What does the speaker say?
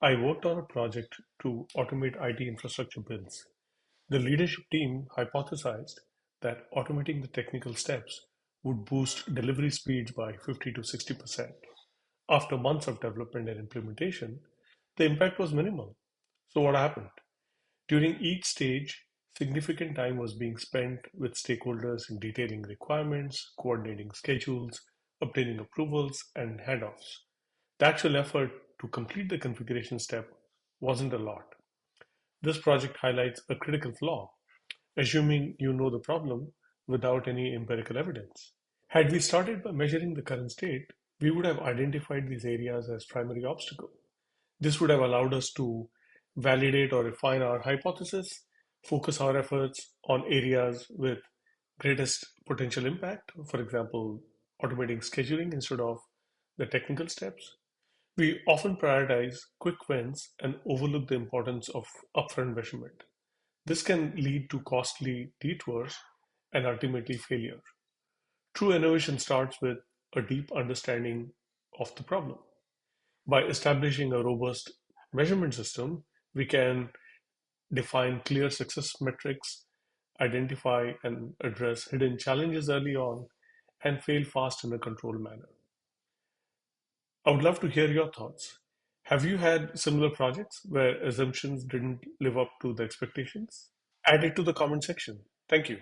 I worked on a project to automate IT infrastructure builds. The leadership team hypothesized that automating the technical steps would boost delivery speeds by 50 to 60%. After months of development and implementation, the impact was minimal. So, what happened? During each stage, significant time was being spent with stakeholders in detailing requirements, coordinating schedules, obtaining approvals, and handoffs. The actual effort to complete the configuration step wasn't a lot. This project highlights a critical flaw, assuming you know the problem without any empirical evidence. Had we started by measuring the current state, we would have identified these areas as primary obstacle. This would have allowed us to validate or refine our hypothesis, focus our efforts on areas with greatest potential impact, for example, automating scheduling instead of the technical steps. We often prioritize quick wins and overlook the importance of upfront measurement. This can lead to costly detours and ultimately failure. True innovation starts with a deep understanding of the problem. By establishing a robust measurement system, we can define clear success metrics, identify and address hidden challenges early on, and fail fast in a controlled manner. I would love to hear your thoughts. Have you had similar projects where assumptions didn't live up to the expectations? Add it to the comment section. Thank you.